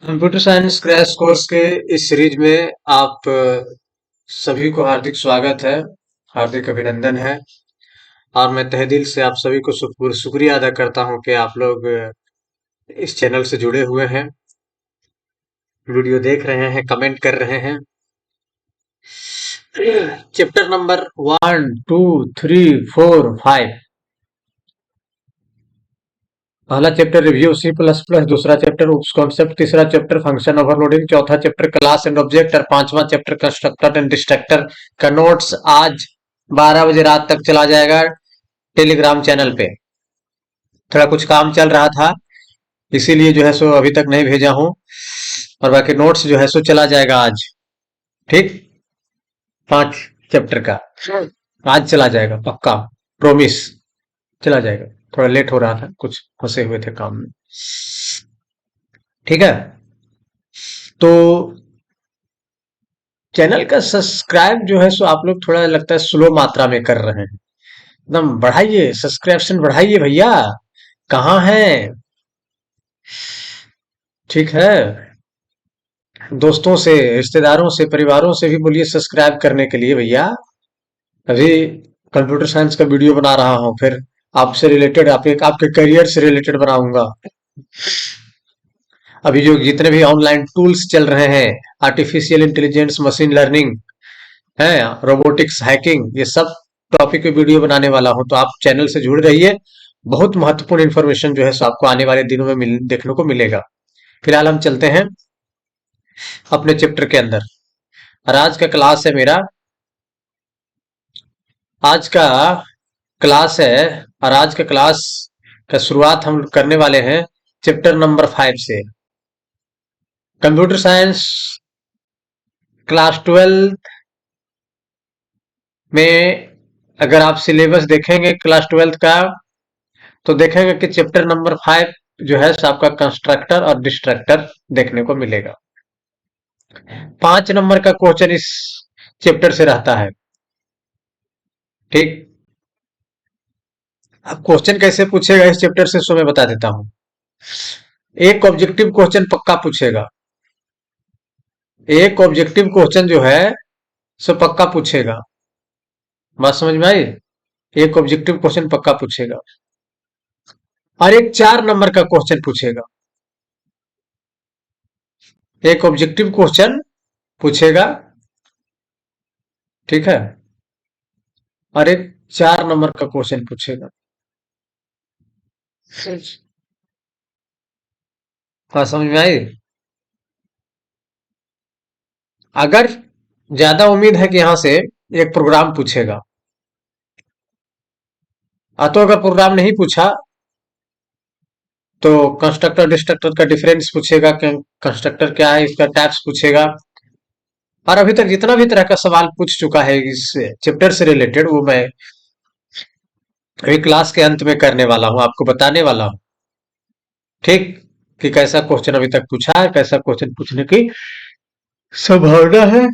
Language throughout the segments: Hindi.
कंप्यूटर साइंस क्रैश कोर्स के इस सीरीज में आप सभी को हार्दिक स्वागत है। हार्दिक अभिनंदन है। और मैं तहे दिल से आप सभी को शुक्रिया अदा करता हूं कि आप लोग इस चैनल से जुड़े हुए हैं, वीडियो देख रहे हैं, कमेंट कर रहे हैं। Chapter number 1, 2, 3, 4, 5। पहला चैप्टर रिव्यू C++, दूसरा चैप्टर उप्स कॉन्सेप्ट, तीसरा चैप्टर फंक्शन ओवरलोडिंग, चौथा चैप्टर क्लास एंड ऑब्जेक्ट और पांचवा चैप्टर कंस्ट्रक्टर एंड डिस्ट्रक्टर का नोट्स आज 12 बजे रात तक चला जाएगा टेलीग्राम चैनल पे। थोड़ा कुछ काम चल रहा था, इसीलिए जो है सो अभी तक नहीं भेजा हूं, और बाकी नोट्स जो है सो चला जाएगा आज। ठीक, 5 चैप्टर का आज चला जाएगा, पक्का, प्रोमिस चला जाएगा। थोड़ा लेट हो रहा था, कुछ फंसे हुए थे काम में। ठीक है, तो चैनल का सब्सक्राइब जो है सो आप लोग थोड़ा लगता है स्लो मात्रा में कर रहे हैं। एकदम बढ़ाइए, सब्सक्रिप्शन बढ़ाइए भैया, कहाँ हैं? ठीक है, दोस्तों से, रिश्तेदारों से, परिवारों से भी बोलिए सब्सक्राइब करने के लिए भैया। अभी कंप्यूटर साइंस का वीडियो बना रहा हूँ, फिर आपसे रिलेटेड, आपके करियर से रिलेटेड बनाऊंगा। अभी जो जितने भी ऑनलाइन टूल्स चल रहे हैं, आर्टिफिशियल इंटेलिजेंस, मशीन लर्निंग है, रोबोटिक्स, हैकिंग, ये सब टॉपिक पे वीडियो बनाने वाला हूं, तो आप चैनल से जुड़ रहिए। बहुत महत्वपूर्ण इंफॉर्मेशन जो है सो आपको आने वाले दिनों में देखने को मिलेगा। फिलहाल हम चलते हैं अपने चैप्टर के अंदर। और आज का क्लास है मेरा, आज का क्लास है, और आज का क्लास का शुरुआत हम करने वाले हैं चैप्टर नंबर 5 से। कंप्यूटर साइंस क्लास 12 में अगर आप सिलेबस देखेंगे क्लास 12 का, तो देखेंगे कि चैप्टर नंबर 5 जो है आपका कंस्ट्रक्टर और डिस्ट्रक्टर देखने को मिलेगा। 5 नंबर का क्वेश्चन इस चैप्टर से रहता है। ठीक, अब क्वेश्चन कैसे पूछेगा इस चैप्टर से, सो मैं बता देता हूं। एक ऑब्जेक्टिव क्वेश्चन पक्का पूछेगा, एक ऑब्जेक्टिव क्वेश्चन जो है सो पक्का पूछेगा। बात समझ में आई? एक ऑब्जेक्टिव क्वेश्चन पक्का पूछेगा, और एक 4 नंबर का क्वेश्चन पूछेगा। एक ऑब्जेक्टिव क्वेश्चन पूछेगा, ठीक है, और एक 4 नंबर का क्वेश्चन पूछेगा। हाँ, समझ में आई? अगर ज्यादा उम्मीद है कि यहां से एक प्रोग्राम पूछेगा, तो अगर प्रोग्राम नहीं पूछा तो कंस्ट्रक्टर डिस्ट्रक्टर का डिफरेंस पूछेगा, कंस्ट्रक्टर क्या है, इसका टाइप्स पूछेगा। और अभी तक जितना भी तरह का सवाल पूछ चुका है इस चैप्टर से रिलेटेड, वो मैं अभी क्लास के अंत में करने वाला हूं, आपको बताने वाला हूं। ठीक, कि कैसा क्वेश्चन अभी तक पूछा है, कैसा क्वेश्चन पूछने की संभावना है,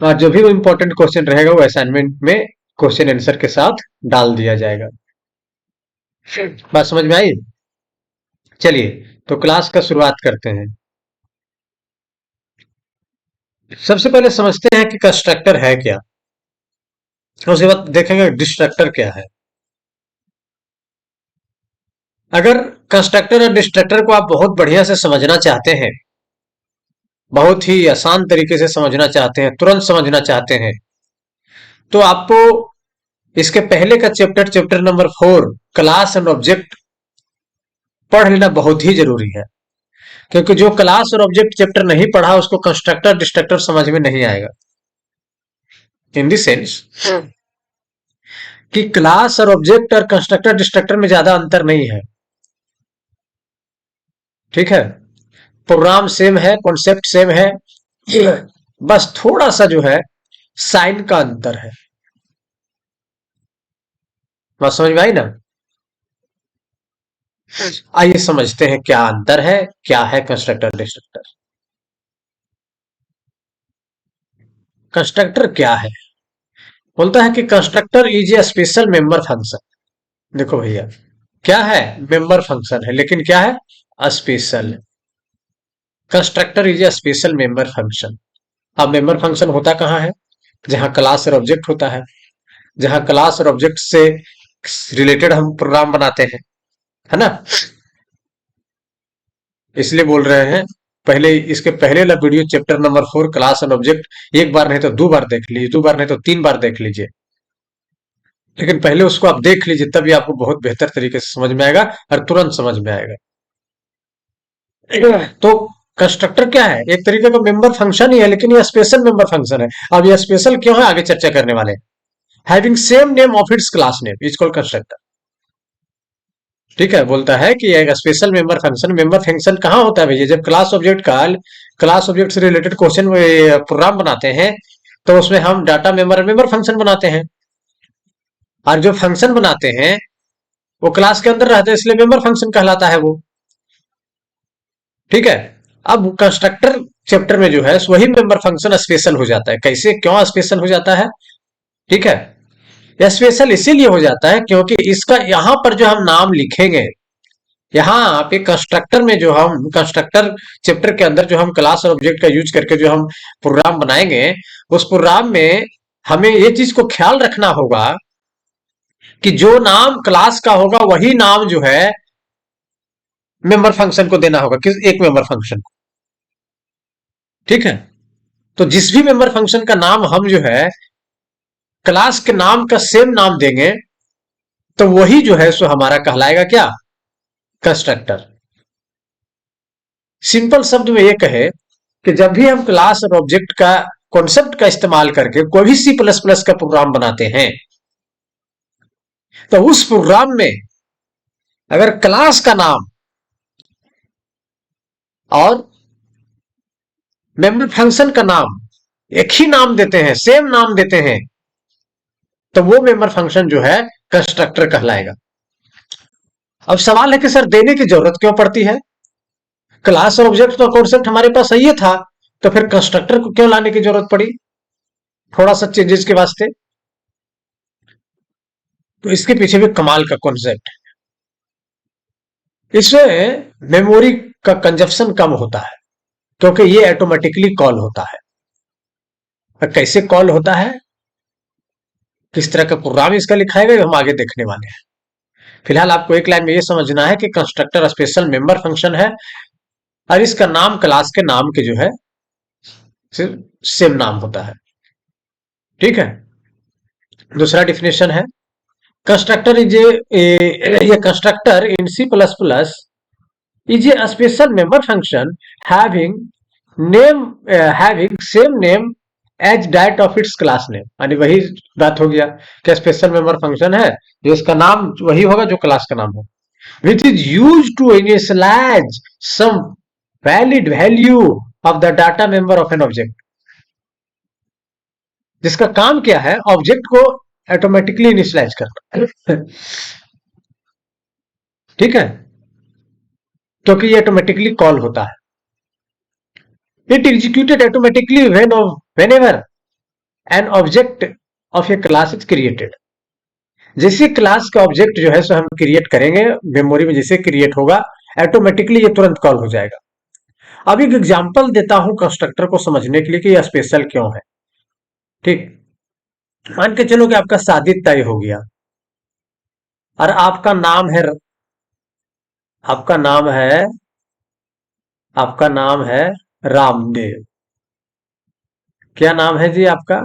और जो भी इंपॉर्टेंट क्वेश्चन रहेगा वो असाइनमेंट में क्वेश्चन आंसर के साथ डाल दिया जाएगा। बात समझ में आई? चलिए, तो क्लास का शुरुआत करते हैं। सबसे पहले समझते हैं कि कंस्ट्रक्टर है क्या, उसके बाद देखेंगे डिस्ट्रक्टर क्या है। अगर कंस्ट्रक्टर और डिस्ट्रक्टर को आप बहुत बढ़िया से समझना चाहते हैं, बहुत ही आसान तरीके से समझना चाहते हैं, तुरंत समझना चाहते हैं, तो आपको इसके पहले का chapter, chapter number 4, class and object, पढ़ लेना बहुत ही जरूरी है। क्योंकि जो क्लास और ऑब्जेक्ट चैप्टर नहीं पढ़ा, उसको कंस्ट्रक्टर डिस्ट्रक्टर समझ में नहीं आएगा। इन द सेंस कि क्लास और ऑब्जेक्ट और कंस्ट्रक्टर डिस्ट्रक्टर में ज्यादा अंतर नहीं है। ठीक है, प्रोग्राम सेम है, कॉन्सेप्ट सेम है, बस थोड़ा सा जो है साइन का अंतर है। बात समझ में आई ना? आइए समझते हैं क्या अंतर है, क्या है कंस्ट्रक्टर डिस्ट्रक्टर। कंस्ट्रक्टर क्या है? बोलता है कि constructor is a special member function. देखो भैया, क्या है? मेंबर फंक्शन है, लेकिन क्या है? Special. Constructor is a special member function. अब मेंबर फंक्शन होता कहाँ है? जहां क्लास और ऑब्जेक्ट होता है, जहां क्लास और ऑब्जेक्ट से रिलेटेड हम प्रोग्राम बनाते हैं, है ना। इसलिए बोल रहे हैं, पहले इसके पहले वाला video chapter number 4 class and object एक बार नहीं तो 2 बार देख लीजिए, 2 बार नहीं तो 3 बार देख लीजिए, लेकिन पहले उसको आप देख लीजिए, तभी आपको बहुत बेहतर तरीके से समझ में आएगा और तुरंत समझ में आएगा। तो कंस्ट्रक्टर क्या है? एक तरीके का मेंबर फंक्शन ही है, लेकिन ये स्पेशल मेंबर फंक्शन है। अब ये स्पेशल क्यों है, आगे चर्चा करने वाले हैं। Having same name of its class name is called constructor. ठीक है, बोलता है कि एक स्पेशल मेंबर फंक्शन कहाँ होता है भैया? जब क्लास ऑब्जेक्ट से रिलेटेड क्वेश्चन प्रोग्राम बनाते हैं, तो उसमें हम डाटा मेंबर फंक्शन बनाते हैं, और जो फंक्शन बनाते हैं वो क्लास के अंदर रहते हैं, इसलिए मेंबर फंक्शन कहलाता है वो। ठीक है। अब कंस्ट्रक्टर चैप्टर में जो है वही मेंबर फंक्शन स्पेशल हो जाता है। कैसे, क्यों स्पेशल हो जाता है? ठीक है, यह स्पेशल इसीलिए हो जाता है क्योंकि इसका यहां पर जो हम नाम लिखेंगे, यहाँ पे कंस्ट्रक्टर में जो हम कंस्ट्रक्टर चैप्टर के अंदर जो हम क्लास और ऑब्जेक्ट का यूज करके जो हम प्रोग्राम बनाएंगे, उस प्रोग्राम में हमें ये चीज को ख्याल रखना होगा कि जो नाम क्लास का होगा वही नाम जो है मेंबर फंक्शन को देना होगा, किस एक मेंबर फंक्शन को। ठीक है, तो जिस भी मेंबर फंक्शन का नाम हम जो है क्लास के नाम का सेम नाम देंगे, तो वही जो है सो हमारा कहलाएगा क्या? कंस्ट्रक्टर। सिंपल शब्द में ये कहे कि जब भी हम क्लास और ऑब्जेक्ट का कॉन्सेप्ट का इस्तेमाल करके कोई भी C++ का प्रोग्राम बनाते हैं, तो उस प्रोग्राम में अगर क्लास का नाम और मेंबर फंक्शन का नाम एक ही नाम देते हैं, सेम नाम देते हैं, तो वो मेंबर फंक्शन जो है कंस्ट्रक्टर कहलाएगा। अब सवाल है कि सर देने की जरूरत क्यों पड़ती है? क्लास और ऑब्जेक्ट का कॉन्सेप्ट हमारे पास सही था, तो फिर कंस्ट्रक्टर को क्यों लाने की जरूरत पड़ी थोड़ा सा चेंजेस के वास्ते? तो इसके पीछे भी कमाल का कॉन्सेप्ट है। इसमें मेमोरी का कंजप्शन कम होता है, क्योंकि ये ऑटोमेटिकली कॉल होता है। और कैसे कॉल होता है, किस तरह का प्रोग्राम इसका लिखाएगा, ये हम आगे देखने वाले हैं। फिलहाल आपको एक लाइन में ये समझना है कि कंस्ट्रक्टर स्पेशल मेंबर फंक्शन है, और इसका नाम क्लास के नाम के जो है सेम नाम होता है। ठीक है, दूसरा डिफिनेशन है, constructor is a constructor in C++ is a special member function having name having same name as that of its class name। यानी वही बात हो गया कि स्पेशल मेंबर फंक्शन है जो इसका नाम वही होगा जो क्लास का नाम हो, which is used to initialize some valid value of the data member of an object। जिसका काम क्या है, ऑब्जेक्ट को ऑटोमेटिकली इनिशियलाइज करना। ठीक है, क्योंकि ये ऑटोमेटिकली कॉल होता है। It executed automatically whenever an object of a class is created। जैसे क्लास का ऑब्जेक्ट जो है सो हम क्रिएट करेंगे, मेमोरी में जैसे क्रिएट होगा, ऑटोमेटिकली ये तुरंत कॉल हो जाएगा। अब एक एग्जांपल देता हूं कंस्ट्रक्टर को समझने के लिए कि यह स्पेशल क्यों है। ठीक, मान के चलो कि आपका शादी तय हो गया और आपका नाम है आपका नाम है रामदेव। क्या नाम है जी आपका?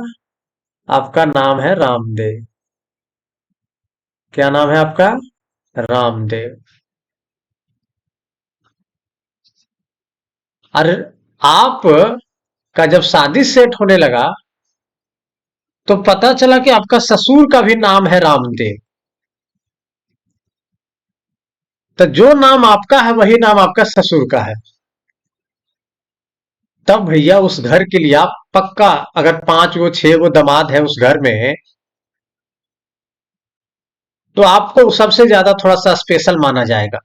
आपका नाम है रामदेव। क्या नाम है आपका? रामदेव। और आप का जब शादी सेट होने लगा, तो पता चला कि आपका ससुर का भी नाम है रामदेव। तो जो नाम आपका है वही नाम आपका ससुर का है। तब भैया उस घर के लिए आप पक्का, अगर 5 गो 6 गो दामाद है उस घर में, तो आपको सबसे ज्यादा थोड़ा सा स्पेशल माना जाएगा,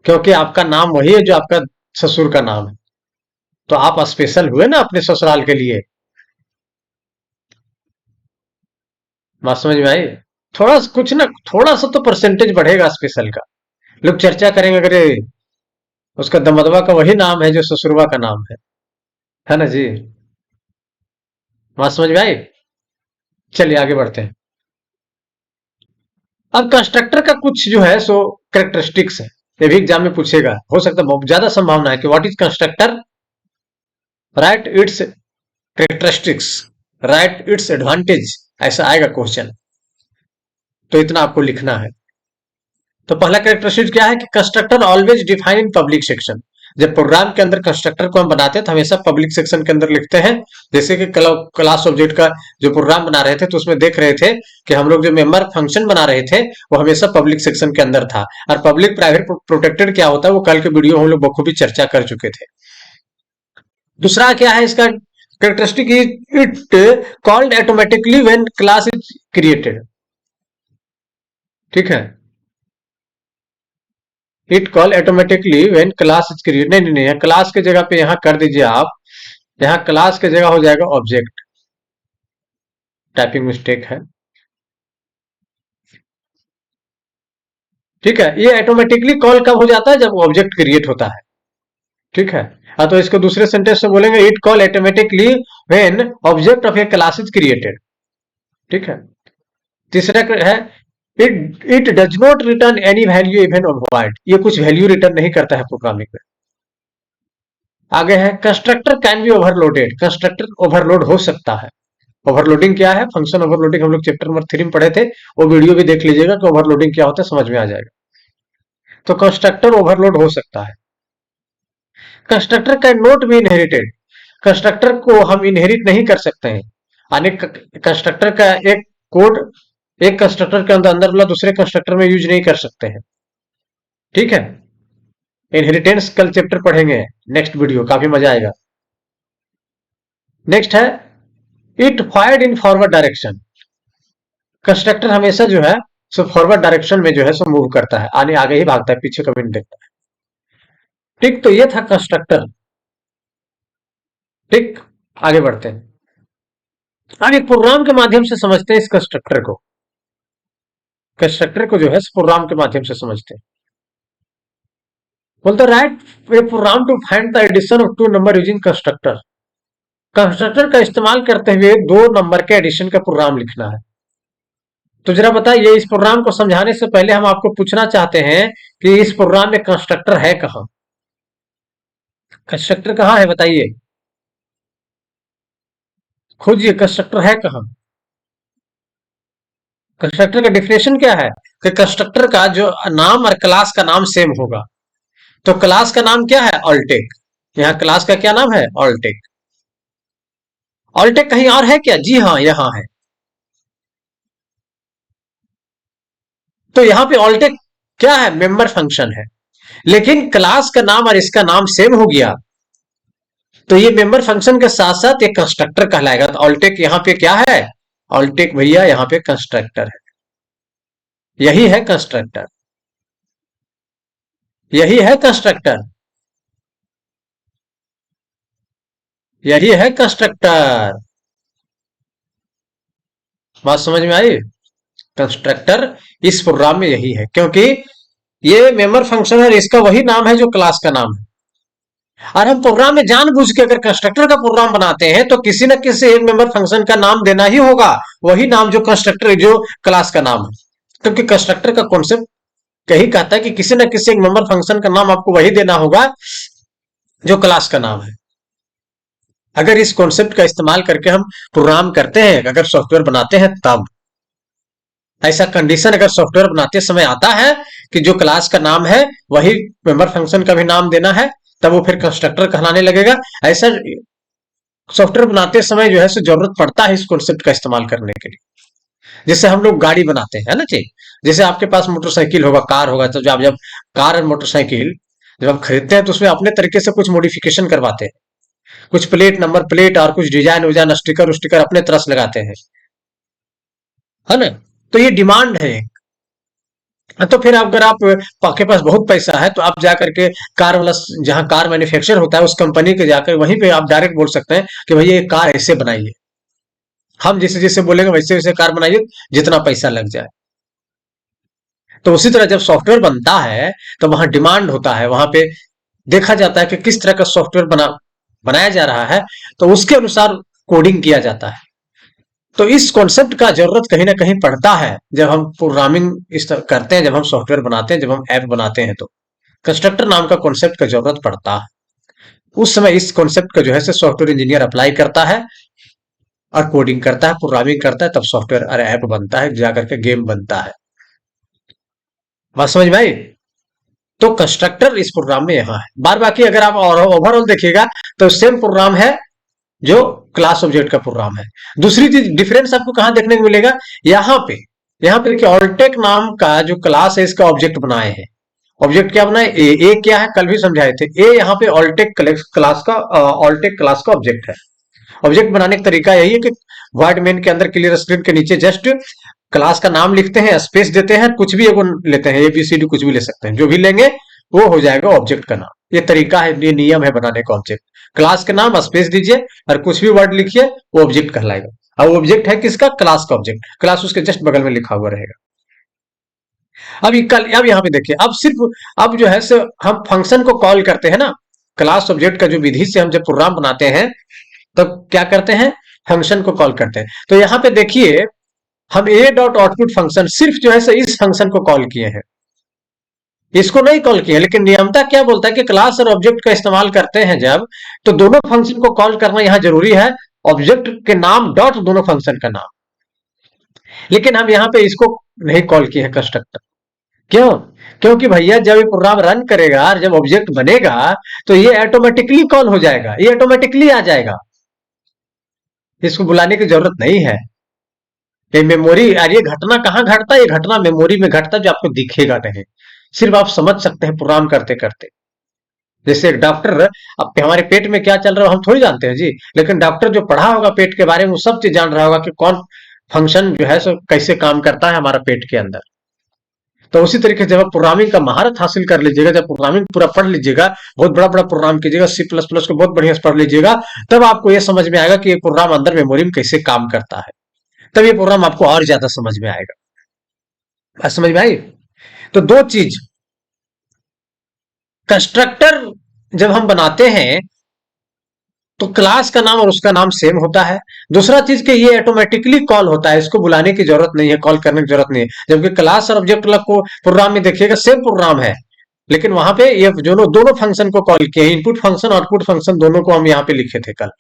क्योंकि आपका नाम वही है जो आपका ससुर का नाम है। तो आप स्पेशल हुए ना अपने ससुराल के लिए। बात समझ में आई? थोड़ा कुछ ना, थोड़ा सा तो परसेंटेज बढ़ेगा स्पेशल का। लोग चर्चा करेंगे, अगर उसका दमदमा का वही नाम है जो ससुरवा का नाम है ना जी। बात समझ में आई? चलिए आगे बढ़ते हैं। अब कंस्ट्रक्टर का कुछ जो है सो कैरेक्टरिस्टिक्स है, ये भी एग्जाम में पूछेगा, हो सकता है बहुत ज्यादा संभावना है कि what is constructor, right it's characteristics, right it's advantage, ऐसा आएगा क्वेश्चन। तो इतना आपको लिखना है। तो पहला कैरेक्टरिस्टिक क्या है कि कंस्ट्रक्टर ऑलवेज डिफाइन इन पब्लिक सेक्शन। जब प्रोग्राम के अंदर कंस्ट्रक्टर को हम बनाते हैं तो हमेशा पब्लिक सेक्शन के अंदर लिखते हैं। जैसे कि क्लास ऑब्जेक्ट का जो प्रोग्राम बना रहे थे तो उसमें देख रहे थे कि हम लोग जो मेंबर फंक्शन बना रहे थे वो हमेशा पब्लिक सेक्शन के अंदर था। और पब्लिक प्राइवेट प्रोटेक्टेड क्या होता है वो कल के वीडियो हम लोग बखूबी चर्चा कर चुके थे। दूसरा क्या है इसका characteristic, it called automatically when class is created. ठीक है, it call automatically when class is create, नहीं नहीं नहीं, क्लास के जगह पे यहां कर दीजिए आप, यहां क्लास के जगह हो जाएगा ऑब्जेक्ट। टाइपिंग मिस्टेक है। ठीक है, ये ऑटोमेटिकली कॉल कब हो जाता है, जब ऑब्जेक्ट क्रिएट होता है। ठीक है, हाँ तो इसको दूसरे सेंटेंस में बोलेंगे, it call automatically when object of A class is created. ठीक है, तीसरा है, it does not return any value even on wide, ये कुछ वैल्यू रिटर्न नहीं करता है प्रोग्रामिंग में। आगे है, constructor can be overloaded, constructor overload हो सकता है। ओवरलोडिंग क्या है, फंक्शन ओवरलोडिंग हम लोग चैप्टर नंबर 3 में पढ़े थे, वो वीडियो भी देख लीजिएगा कि ओवरलोडिंग क्या होता है, समझ में आ जाएगा। तो कंस्ट्रक्टर ओवरलोड हो सकता है। Constructor can not be inherited, constructor को हम इनहेरिट नहीं कर सकते हैं। यानी कंस्ट्रक्टर का एक कोड एक कंस्ट्रक्टर के अंदर अंदर वाला दूसरे कंस्ट्रक्टर में यूज नहीं कर सकते हैं। ठीक है, इनहेरिटेंस कल चैप्टर पढ़ेंगे, नेक्स्ट वीडियो काफी मजा आएगा। नेक्स्ट है, it fired in forward direction, constructor हमेशा जो है सो फॉरवर्ड डायरेक्शन में जो है सो मूव करता है, आने आगे ही भागता है, पीछे कभी नहीं देखता है। ठीक, तो ये था कंस्ट्रक्टर। ठीक, आगे बढ़ते हैं। अब एक प्रोग्राम के माध्यम से समझते हैं इस कंस्ट्रक्टर को, कंस्ट्रक्टर को जो है प्रोग्राम के माध्यम से समझते हैं। बोलते write a program to find the addition of two number using constructor, constructor का इस्तेमाल करते हुए दो नंबर के एडिशन का प्रोग्राम लिखना है। तो जरा बताइए, इस प्रोग्राम को समझाने से पहले हम आपको पूछना चाहते हैं कि इस प्रोग्राम में कंस्ट्रक्टर है कहां, कंस्ट्रक्टर कहां है बताइए, खोजिए कंस्ट्रक्टर है कहां। कंस्ट्रक्टर का डिफिनेशन क्या है कि कंस्ट्रक्टर का जो नाम और क्लास का नाम सेम होगा। तो क्लास का नाम क्या है, ऑलटेक, यहाँ क्लास का क्या नाम है, ऑलटेक। ऑलटेक कहीं और है क्या, जी हाँ यहां है। तो यहां पे ऑलटेक क्या है, मेंबर फंक्शन है, लेकिन क्लास का नाम और इसका नाम सेम हो गया तो ये मेंबर फंक्शन के साथ साथ एक कंस्ट्रक्टर कहलाएगा। तो ऑलटेक यहाँ पे क्या है, ऑलटेक भैया यहाँ पे कंस्ट्रक्टर है, यही है कंस्ट्रक्टर, यही है कंस्ट्रक्टर, यही है कंस्ट्रक्टर। बात समझ में आई? कंस्ट्रक्टर इस प्रोग्राम में यही है, क्योंकि ये मेंबर फंक्शन है, इसका वही नाम है जो क्लास का नाम है। और हम प्रोग्राम में जानबूझ के अगर कंस्ट्रक्टर का प्रोग्राम बनाते हैं तो किसी न किसी एक मेंबर फंक्शन का नाम देना ही होगा, वही नाम जो कंस्ट्रक्टर जो क्लास का नाम है। क्योंकि कंस्ट्रक्टर का कॉन्सेप्ट यही कहता है कि किसी न किसी एक मेंबर फंक्शन का नाम आपको वही देना होगा जो क्लास का नाम है। अगर इस कॉन्सेप्ट का इस्तेमाल करके हम प्रोग्राम करते हैं, अगर सॉफ्टवेयर बनाते हैं, तब ऐसा कंडीशन अगर सॉफ्टवेयर बनाते समय आता है कि जो क्लास का नाम है वही मेंबर फंक्शन का भी नाम देना है, तब वो फिर कंस्ट्रक्टर कहलाने लगेगा। ऐसा सॉफ्टवेयर बनाते समय जो है सो जरूरत पड़ता है इस कॉन्सेप्ट का इस्तेमाल करने के लिए। जैसे हम लोग गाड़ी बनाते हैं ना जी, जैसे आपके पास मोटरसाइकिल होगा, कार होगा, तो जब कार और मोटरसाइकिल जब हम खरीदते हैं तो उसमें अपने तरीके से कुछ मॉडिफिकेशन करवाते हैं, कुछ प्लेट नंबर प्लेट और कुछ डिजाइन विजाइन स्टिकर उस्टिकर अपने तरह से लगाते हैं, है ना। तो ये डिमांड है। तो फिर अगर आप आपके पास बहुत पैसा है तो आप जाकर के कार वाला जहां कार मैन्युफैक्चर होता है उस कंपनी के जाकर वहीं पे आप डायरेक्ट बोल सकते हैं कि भैया ये कार ऐसे बनाइए, हम जैसे जैसे बोलेंगे वैसे वैसे कार बनाइए, जितना पैसा लग जाए। तो उसी तरह जब सॉफ्टवेयर बनता है तो वहां डिमांड होता है, वहां पे देखा जाता है कि किस तरह का सॉफ्टवेयर बनाया जा रहा है, तो उसके अनुसार कोडिंग किया जाता है। तो इस कॉन्सेप्ट का जरूरत कहीं ना कहीं पड़ता है जब हम प्रोग्रामिंग करते हैं, जब हम सॉफ्टवेयर बनाते हैं, जब हम ऐप बनाते हैं, तो कंस्ट्रक्टर नाम का कॉन्सेप्ट का जरूरत पड़ता है। उस समय इस कॉन्सेप्ट का जो है सॉफ्टवेयर इंजीनियर अप्लाई करता है और कोडिंग करता है, प्रोग्रामिंग करता है, तब सॉफ्टवेयर और ऐप बनता है, जाकर के गेम बनता है। बात समझ में आई? तो कंस्ट्रक्टर इस प्रोग्राम में यहाँ है। बार बाकी अगर आप और ओवरऑल देखिएगा तो सेम प्रोग्राम है जो क्लास ऑब्जेक्ट का प्रोग्राम है। दूसरी चीज डिफरेंस आपको कहां देखने को मिलेगा, यहाँ पे। यहाँ पे देखिए ऑल्टेक नाम का जो क्लास है इसका ऑब्जेक्ट बनाए हैं। ऑब्जेक्ट क्या बनाए, ए क्या है, कल भी समझाए थे। ए यहाँ पे ऑल्टेक क्लास का ऑब्जेक्ट है। ऑब्जेक्ट बनाने का तरीका यही है कि वर्ड मेन के अंदर क्लियर स्क्रीन के नीचे जस्ट क्लास का नाम लिखते हैं, स्पेस देते हैं, कुछ भी एगो लेते हैं, एबीसीडी कुछ भी ले सकते हैं, जो भी लेंगे वो हो जाएगा ऑब्जेक्ट का नाम। ये तरीका है, ये नियम है बनाने का ऑब्जेक्ट। क्लास के नाम स्पेस दीजिए और कुछ भी वर्ड लिखिए, वो ऑब्जेक्ट कहलाएगा। अब ऑब्जेक्ट है किसका, क्लास का ऑब्जेक्ट। क्लास उसके जस्ट बगल में लिखा हुआ रहेगा। अब यहाँ पे देखिए, अब सिर्फ अब जो है सो हम फंक्शन को कॉल करते हैं ना, क्लास ऑब्जेक्ट का जो विधि से हम जब प्रोग्राम बनाते हैं तब क्या करते हैं, फंक्शन को कॉल करते हैं। तो यहाँ पे देखिए हम ए डॉट आउटपुट फंक्शन सिर्फ जो है सो इस फंक्शन को कॉल किए हैं, इसको नहीं कॉल किया। लेकिन नियमता क्या बोलता है कि क्लास और ऑब्जेक्ट का इस्तेमाल करते हैं जब, तो दोनों फंक्शन को कॉल करना यहां जरूरी है, ऑब्जेक्ट के नाम डॉट दोनों फंक्शन का नाम। लेकिन हम यहाँ पे इसको नहीं कॉल किए हैं कंस्ट्रक्टर। क्यों? क्योंकि भैया जब ये प्रोग्राम रन करेगा और जब ऑब्जेक्ट बनेगा तो ये ऑटोमेटिकली कॉल हो जाएगा, ये ऑटोमेटिकली आ जाएगा, इसको बुलाने की जरूरत नहीं है। ये मेमोरी, और ये घटना कहां घटता है, ये घटना मेमोरी में घटता है, जो आपको दिखेगा नहीं, सिर्फ आप समझ सकते हैं प्रोग्राम करते करते। जैसे एक डॉक्टर, अब हमारे पेट में क्या चल रहा है हम थोड़ी जानते हैं जी, लेकिन डॉक्टर जो पढ़ा होगा पेट के बारे में वो सब चीज जान रहा होगा कि कौन फंक्शन जो है सो कैसे काम करता है हमारा पेट के अंदर। तो उसी तरीके से जब आप प्रोग्रामिंग का महारत हासिल कर लीजिएगा, जब प्रोग्रामिंग पूरा पढ़ लीजिएगा, बहुत बड़ा बड़ा प्रोग्राम कीजिएगा, सी प्लस प्लस को बहुत बढ़िया से पढ़ लीजिएगा, तब आपको यह समझ में आएगा कि ये प्रोग्राम अंदर मेमोरी में कैसे काम करता है। तब ये प्रोग्राम आपको और ज्यादा समझ में आएगा। बात समझ में आई? तो दो चीज, कंस्ट्रक्टर जब हम बनाते हैं तो क्लास का नाम और उसका नाम सेम होता है। दूसरा चीज कि ये ऑटोमेटिकली कॉल होता है, इसको बुलाने की जरूरत नहीं है, कॉल करने की जरूरत नहीं है। जबकि क्लास और ऑब्जेक्ट को प्रोग्राम में देखिएगा सेम प्रोग्राम है, लेकिन वहां पे ये दोनों दोनों फंक्शन को कॉल किए, इनपुट फंक्शन आउटपुट फंक्शन दोनों को हम यहाँ पे लिखे थे कल।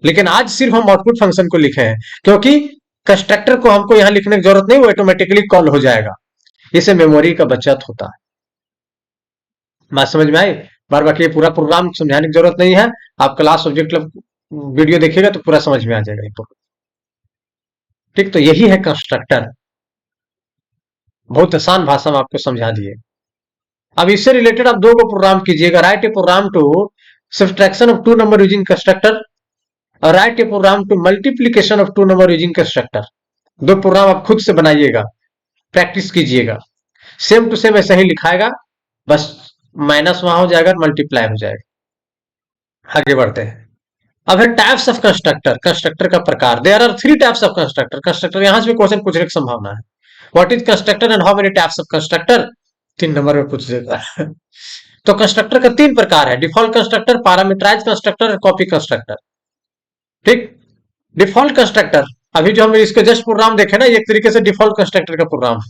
लेकिन आज सिर्फ हम आउटपुट फंक्शन को लिखे हैं, क्योंकि कंस्ट्रक्टर को हमको यहाँ लिखने की जरूरत नहीं, वो ऑटोमेटिकली कॉल हो जाएगा। इससे मेमोरी का बचत होता है। बात समझ में आई? बार बाकी ये पूरा प्रोग्राम समझाने की जरूरत नहीं है, आप क्लास ऑब्जेक्ट वीडियो देखिएगा तो पूरा समझ में आ जाएगा ये प्रोग्राम। ठीक, तो यही है कंस्ट्रक्टर। बहुत आसान भाषा में आपको समझा दिए। अब इससे रिलेटेड आप दो को प्रोग्राम कीजिएगा, write a program to subtraction of two number using constructor और write a program to multiplication of two number using constructor. दो प्रोग्राम आप खुद से बनाइएगा, प्रैक्टिस कीजिएगा। सेम टू सेम ऐसा ही लिखाएगा, बस माइनस वहां हो जाएगा, मल्टीप्लाई हो जाएगा। आगे बढ़ते हैं। अब है टाइप्स ऑफ कंस्ट्रक्टर, कंस्ट्रक्टर का प्रकार। There are three types of constructor. Constructor यहां से भी क्वेश्चन पूछने की संभावना है। What is constructor and how many types of constructor, 3 number में पूछ देगा। तो कंस्ट्रक्टर का 3 प्रकार है, डिफॉल्ट कंस्ट्रक्टर, पैरामीटराइज कंस्ट्रक्टर और कॉपी कंस्ट्रक्टर। ठीक, डिफॉल्ट कंस्ट्रक्टर, अभी जो हम इसके जस्ट प्रोग्राम देखे ना, एक तरीके से डिफॉल्ट कंस्ट्रक्टर का प्रोग्राम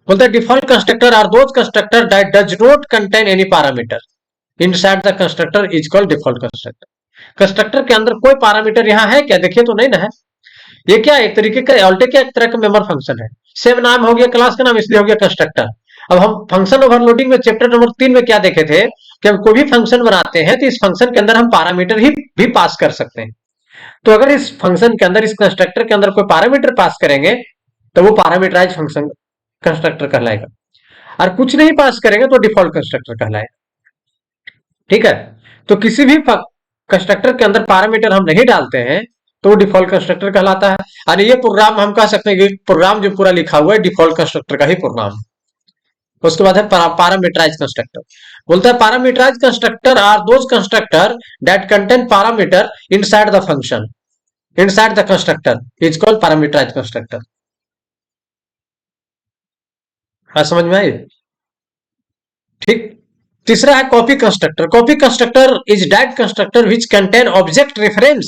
बोलता है। Default constructor are those constructor that does not contain any parameter inside the constructor is called default constructor. Constructor के अंदर कोई पैरामीटर यहाँ है क्या, देखिए तो नहीं ना है। ये क्या एक तरीके का ऑल्टेक एक तरह का मेंबर फंक्शन है। सेम नाम हो गया क्लास का नाम, इसलिए हो गया कंस्ट्रक्टर। अब हम फंक्शन ओवरलोडिंग में चैप्टर नंबर 3 में क्या देखे थे कि हम कोई भी फंक्शन बनाते हैं तो इस फंक्शन के अंदर हम पैरामीटर ही भी पास कर सकते हैं। तो अगर इस फंक्शन के अंदर, इस कंस्ट्रक्टर के अंदर कोई पैरामीटर पास करेंगे तो वो पैरामीटराइज फंक्शन कंस्ट्रक्टर कहलाएगा, और कुछ नहीं पास करेंगे तो डिफॉल्ट कंस्ट्रक्टर कहलाएगा। ठीक है, तो किसी भी कंस्ट्रक्टर के अंदर पैरामीटर हम नहीं डालते हैं तो वो डिफॉल्ट कंस्ट्रक्टर कहलाता है। और ये प्रोग्राम हम कह सकते हैं कि प्रोग्राम जो पूरा लिखा हुआ है डिफॉल्ट कंस्ट्रक्टर का ही प्रोग्राम। उसके बाद है पैरामीटराइज कंस्ट्रक्टर। बोलता है parameterize constructor are those constructor that contain parameter inside the function inside the constructor is called parameterize constructor. हाँ, समझ में आई? ठीक, तीसरा है copy constructor. Copy constructor is that constructor which contain object reference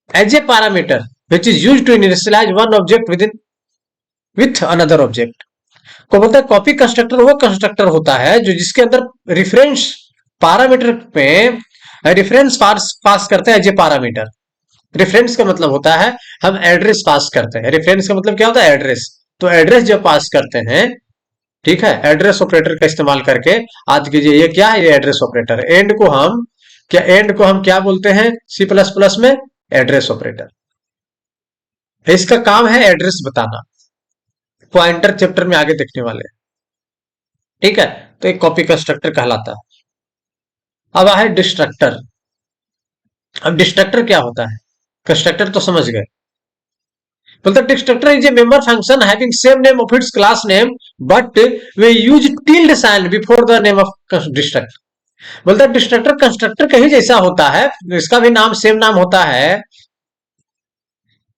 as a parameter which is use to initialise one object with in with another object. को बोलता है कॉपी कंस्ट्रक्टर वो कंस्ट्रक्टर होता है जो जिसके अंदर रिफरेंस पैरामीटर पे रिफरेंस पास करते हैं एज ए पैरामीटर। रेफरेंस का मतलब होता है हम एड्रेस पास करते हैं। रेफरेंस का मतलब क्या होता है? एड्रेस। तो एड्रेस जब पास करते हैं, ठीक है, एड्रेस ऑपरेटर का इस्तेमाल करके, आज कीजिए ये क्या है? ये एड्रेस ऑपरेटर। एंड को हम क्या बोलते हैं सी प्लस प्लस में? Address operator. इसका काम है एड्रेस बताना। पॉइंटर चैप्टर में आगे देखने वाले हैं, ठीक है। तो एक कॉपी कंस्ट्रक्टर कहलाता है। अब है डिस्ट्रक्टर। अब डिस्ट्रक्टर क्या होता है? कंस्ट्रक्टर तो समझ गए। बोलते destructor is a member function having same name of its class name but we use tilde sign before the name of destructor. बोलता है डिस्ट्रक्टर कंस्ट्रक्टर का ही जैसा होता है, इसका भी नाम सेम नाम होता है,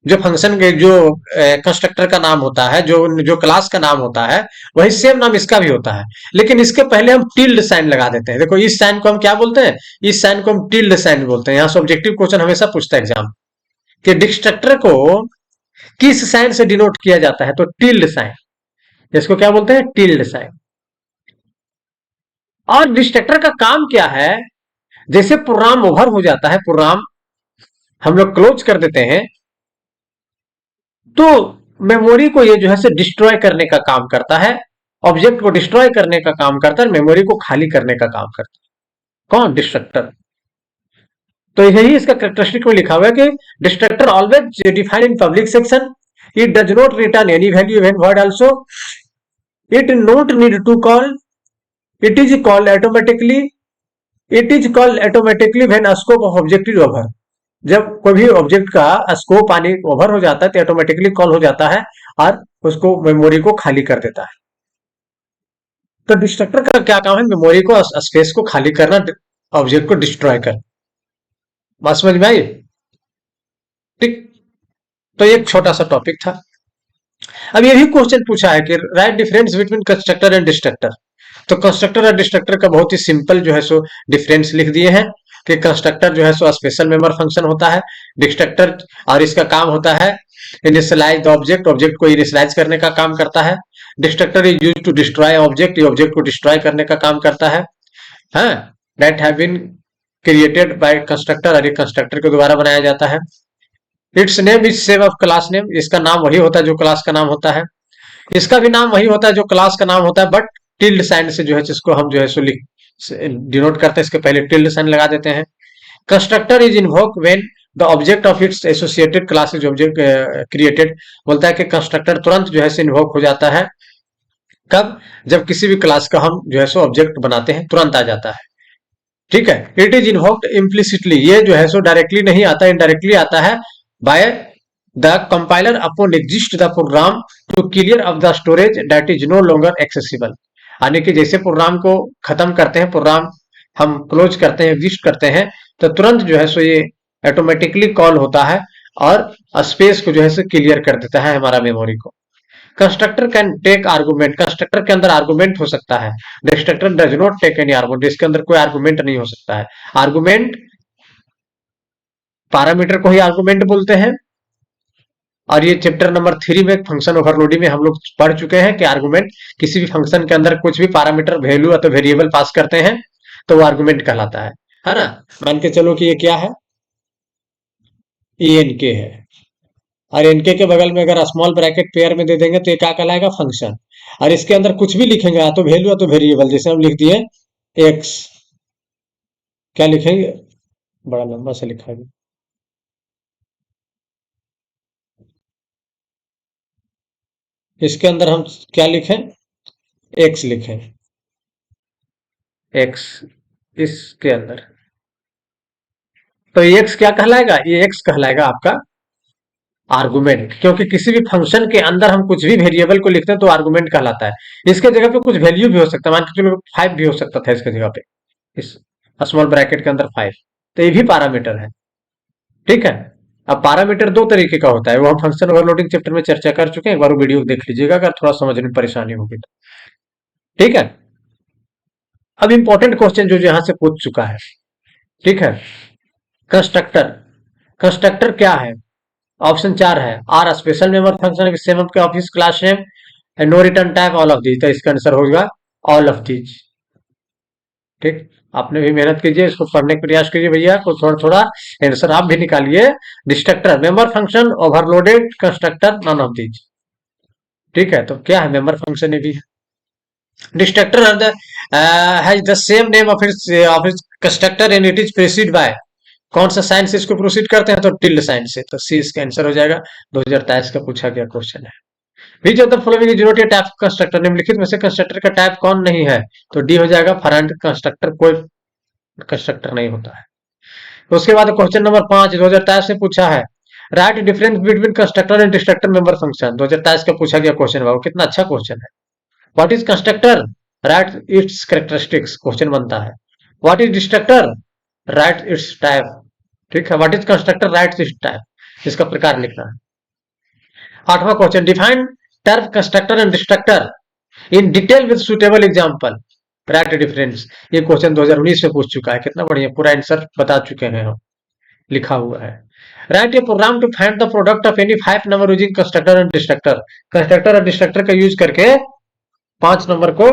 जो फंक्शन के जो कंस्ट्रक्टर का नाम होता है, जो जो क्लास का नाम होता है, वही सेम नाम इसका भी होता है। लेकिन इसके पहले हम टिल्ड साइन लगा देते हैं। देखो इस साइन को हम क्या बोलते हैं? इस साइन को हम टिल्ड साइन बोलते हैं। यहाँ से ऑब्जेक्टिव क्वेश्चन हमेशा पूछता है एग्जाम कि डिस्ट्रक्टर को किस साइन से डिनोट किया जाता है? तो टिल्ड साइन। इसको क्या बोलते हैं? Tilde sign. और डिस्ट्रक्टर का काम क्या है? जैसे प्रोग्राम ओवर हो जाता है, प्रोग्राम हम लोग क्लोज कर देते हैं, तो मेमोरी को ये जो है से डिस्ट्रॉय करने का काम करता है। ऑब्जेक्ट को डिस्ट्रॉय करने का काम करता है, मेमोरी को खाली करने का काम करता है। कौन? डिस्ट्रक्टर। तो यही इसका कैरेक्टरिस्टिक में लिखा हुआ है कि destructor always defined in public section, it does not return any value when word also, it not need to call, it is called automatically, it is called automatically when scope of object is over. जब कोई भी ऑब्जेक्ट का स्कोप आने ओवर हो जाता है तो ऑटोमेटिकली कॉल हो जाता है और उसको मेमोरी को खाली कर देता है। तो डिस्ट्रक्टर का क्या काम है? मेमोरी को स्पेस को खाली करना, ऑब्जेक्ट को डिस्ट्रॉय करना। बात समझ में आई? ठीक। तो एक छोटा सा टॉपिक था। अब ये भी क्वेश्चन पूछा है कि right difference between constructor and destructor. तो कंस्ट्रक्टर और डिस्ट्रक्टर का बहुत ही सिंपल जो है सो डिफरेंस लिख दिए हैं कि कंस्ट्रक्टर जो है सो स्पेशल मेंबर फंक्शन होता है, डिस्ट्रक्टर और इसका काम होता है इनिशियलाइज द ऑब्जेक्ट, ऑब्जेक्ट को इनिशियलाइज करने का काम करता है। Destructor is use to destroy object, ये ऑब्जेक्ट को डिस्ट्रॉय करने का काम करता है। हाँ, that have been created by constructor, और ये कंस्ट्रक्टर के द्वारा बनाया जाता है। Its name is same of class name, इसका नाम वही होता है जो क्लास का नाम होता है। इसका भी नाम वही होता है जो क्लास का नाम होता है, बट टिल्ड साइन से जो है जिसको हम जो है सो लिख डिनोट करते हैं, इसके पहले टिल्ड साइन लगा देते हैं। Constructor is invoke when the object of its associated class is object created. बोलता है कि कंस्ट्रक्टर तुरंत जो है से इन्वोक हो जाता है। कब? जब किसी भी क्लास का हम जो है सो ऑब्जेक्ट बनाते हैं, तुरंत आ जाता है। ठीक है। इट इज इन्वोक्ड इम्प्लिसिटली, ये जो है सो डायरेक्टली नहीं आता, इनडायरेक्टली आता है by the compiler upon exist the program to clear of the storage that is no longer accessible. यानी कि जैसे प्रोग्राम को खत्म करते हैं, प्रोग्राम हम क्लोज करते हैं, एग्जिस्ट करते हैं, तो तुरंत जो है सो ये ऑटोमेटिकली कॉल होता है और स्पेस को जो है सो क्लियर कर देता है हमारा मेमोरी को। Constructor can take argument, constructor के अंदर आर्गुमेंट हो सकता है। Destructor does not take any argument, इसके अंदर कोई आर्गुमेंट नहीं हो सकता है। आर्गुमेंट पैरामीटर को ही आर्गुमेंट बोलते हैं, और ये चैप्टर नंबर 3 में फंक्शन ओवरलोडिंग में हम लोग पढ़ चुके हैं कि आर्गुमेंट किसी भी फंक्शन के अंदर कुछ भी पैरामीटर वैल्यू अथवा वेरिएबल पास करते हैं तो वो आर्गुमेंट कहलाता है ना। मान के चलो कि ये क्या है? एनके है, और एनके के बगल में अगर स्मॉल ब्रैकेट पेयर में दे देंगे तो ये क्या कहलाएगा? फंक्शन। और इसके अंदर कुछ भी लिखेंगे, या तो वैल्यू या तो वेरिएबल, जैसे हम लिख दिए एक्स, क्या लिखेंगे? बड़ा लंबा से लिखा है। इसके अंदर हम क्या लिखें? एक्स लिखें, एक्स इसके अंदर। तो एक्स क्या कहलाएगा? ये एक्स कहलाएगा आपका आर्गुमेंट, क्योंकि किसी भी फंक्शन के अंदर हम कुछ भी वेरिएबल को लिखते हैं तो आर्गुमेंट कहलाता है। इसके जगह पे कुछ वैल्यू भी हो सकता है, मान के चलो 5 भी हो सकता था इसके जगह पे, इस स्मॉल ब्रैकेट के अंदर 5, तो ये भी पैरामीटर है। ठीक है। अब पैरामीटर दो तरीके का होता है, वो हम फंक्शन ओवरलोडिंग चैप्टर में चर्चा कर चुके हैं, एक बार वो वीडियो देख लीजिएगा अगर थोड़ा समझने में परेशानी होगी तो। ठीक है। अब इंपॉर्टेंट क्वेश्चन जो यहां से पूछ चुका है, ठीक है। कंस्ट्रक्टर, कंस्ट्रक्टर क्या है? ऑप्शन चार है, are special member function same of के office class name and no return type all of these, तो इसका आंसर होगा ऑल ऑफ दीज। ठीक, आपने भी मेहनत कीजिए, इसको पढ़ने का प्रयास कीजिए भैया को, थोड़ा थोड़ा आंसर आप भी निकालिए। Destructor, member function, overloaded, constructor, none of these. ठीक है, तो क्या है मेंबर फंक्शन? ये भी है। Destructor has the same name of its constructor and it is preceded by, कौन सा साइन से इसको प्रोसीड करते हैं? तो टिल्ड साइन से, तो सी इसका आंसर हो जाएगा। 2023 का पूछा गया क्वेश्चन है। Which of the following is not a type constructor, निम्नलिखित में से कंस्ट्रक्टर का टाइप कौन नहीं है? तो डी हो जाएगा, फरेंट कंस्ट्रक्टर कोई कंस्ट्रक्टर नहीं होता है। तो उसके बाद क्वेश्चन नंबर 5 2023 से पूछा है, right difference between constructor and destructor member function, 2023 का पूछा गया क्वेश्चन। बाबू कितना अच्छा क्वेश्चन है। What is constructor, right it's characteristics, question बनता है। What is destructor, right it's type. ठीक है, what is constructor, right it's type, इसका प्रकार लिखना है। आठवां question, define term constructor and destructor in detail with suitable example, right difference. ये क्वेश्चन 2019 में पूछ चुका है, कितना बढ़िया, पूरा आंसर बता चुके हैं हम, लिखा हुआ है। Write a program to find the product of any 5 number using constructor and destructor, constructor और डिस्ट्रक्टर का यूज करके 5 नंबर को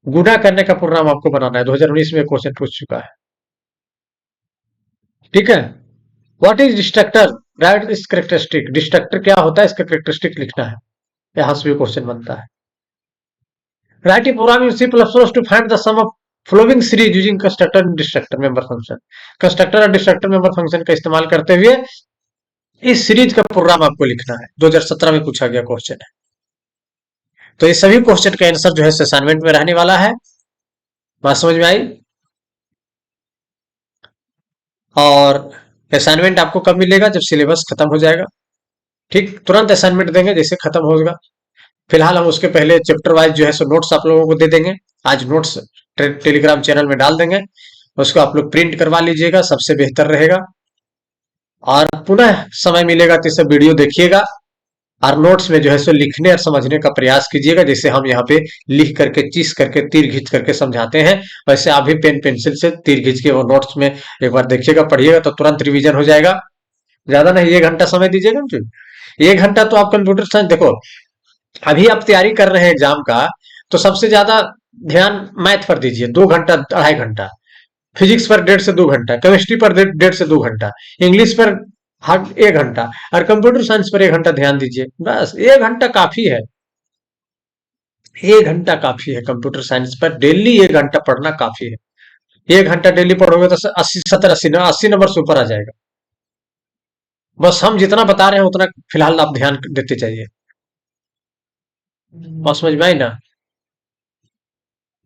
गुणा करने का प्रोग्राम आपको बनाना है। 2019 में क्वेश्चन पूछ चुका है। ठीक है, व्हाट इज डिस्ट्रक्टर, राइट इस कैरेक्टरिस्टिक, डिस्ट्रक्टर क्या होता है इसका कैरेक्टरिस्टिक लिखना है, यहां से भी क्वेश्चन बनता है। Write a program in C plus plus to find the sum of following series using constructor and destructor member function, constructor और डिस्ट्रक्टर मेंबर फंक्शन का इस्तेमाल करते हुए इस सीरीज का प्रोग्राम आपको लिखना है। 2017 में पूछा गया क्वेश्चन है। तो ये सभी क्वेश्चन का आंसर जो है असाइनमेंट में रहने वाला है। बात समझ में आई? और असाइनमेंट आपको कब मिलेगा? जब सिलेबस खत्म हो जाएगा। ठीक, तुरंत असाइनमेंट देंगे जैसे खत्म होगा। फिलहाल हम उसके पहले चैप्टर वाइज जो है सो नोट्स आप लोगों को दे देंगे। आज नोट्स टेलीग्राम चैनल में डाल देंगे, उसको आप लोग प्रिंट करवा लीजिएगा, सबसे बेहतर रहेगा। और पुनः समय मिलेगा तो इसे वीडियो देखिएगा और नोट्स में जो है सो लिखने और समझने का प्रयास कीजिएगा, जैसे हम यहाँ पे लिख करके चीज करके तीर खींच करके समझाते हैं, वैसे आप भी पेन पेंसिल से तीर खींच के वो नोट्स में एक बार देखिएगा, पढ़िएगा, तो तुरंत रिवीजन हो जाएगा। ज्यादा नहीं, 1 घंटा समय दीजिएगा मुझे। 1 घंटा तो आप कंप्यूटर साइंस, देखो अभी आप तैयारी कर रहे हैं एग्जाम का, तो सबसे ज्यादा ध्यान मैथ पर दीजिए, 2 घंटा 2.5 घंटा, फिजिक्स पर 1.5 से 2 घंटा, केमिस्ट्री पर 1.5 से 2 घंटा, इंग्लिश पर हर 1 घंटा, और कंप्यूटर साइंस पर 1 घंटा ध्यान दीजिए। बस 1 घंटा काफी है, 1 घंटा काफी है। कंप्यूटर साइंस पर डेली 1 घंटा पढ़ना काफी है। 1 घंटा डेली पढ़ोगे तो 80 70 80 नंबर से ऊपर आ जाएगा। बस हम जितना बता रहे हैं उतना फिलहाल आप ध्यान देते जाइए। और समझ में आई ना?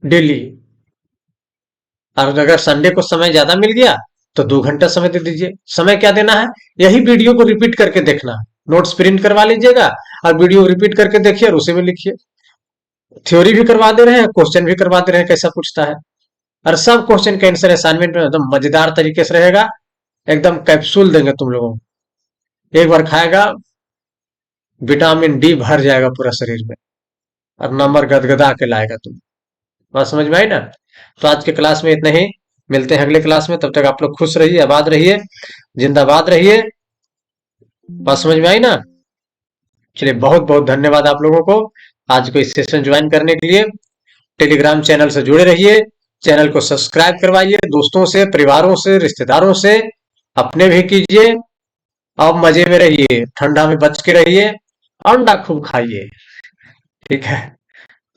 डेली। और अगर संडे को समय ज्यादा मिल गया तो 2 घंटा समय दे दीजिए। समय क्या देना है? यही वीडियो को रिपीट करके देखना है। नोट्स प्रिंट करवा लीजिएगा और वीडियो रिपीट करके देखिए और उसी में लिखिए। थ्योरी भी करवा दे रहे हैं, क्वेश्चन भी करवा दे रहे हैं कैसा पूछता है, और सब क्वेश्चन का आंसर असाइनमेंट में एकदम मजेदार तरीके से रहेगा। एकदम कैप्सूल देंगे तुम लोगों को, एक बार खाएगा विटामिन डी भर जाएगा पूरा शरीर में और नंबर गदगदा के लाएगा तुम। बात समझ में आई ना? तो आज के क्लास में इतना ही, मिलते हैं अगले क्लास में। तब तक आप लोग खुश रहिए, आबाद रहिए, जिंदाबाद रहिए। बात समझ में आई ना? चलिए, बहुत बहुत धन्यवाद आप लोगों को आज को इस सेशन ज्वाइन करने के लिए। टेलीग्राम चैनल से जुड़े रहिए, चैनल को सब्सक्राइब करवाइए, दोस्तों से, परिवारों से, रिश्तेदारों से, अपने भी कीजिए। अब मजे में रहिए, ठंडा में बच के रहिए, अंडा खूब खाइए। ठीक है,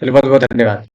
चलिए, बहुत बहुत धन्यवाद।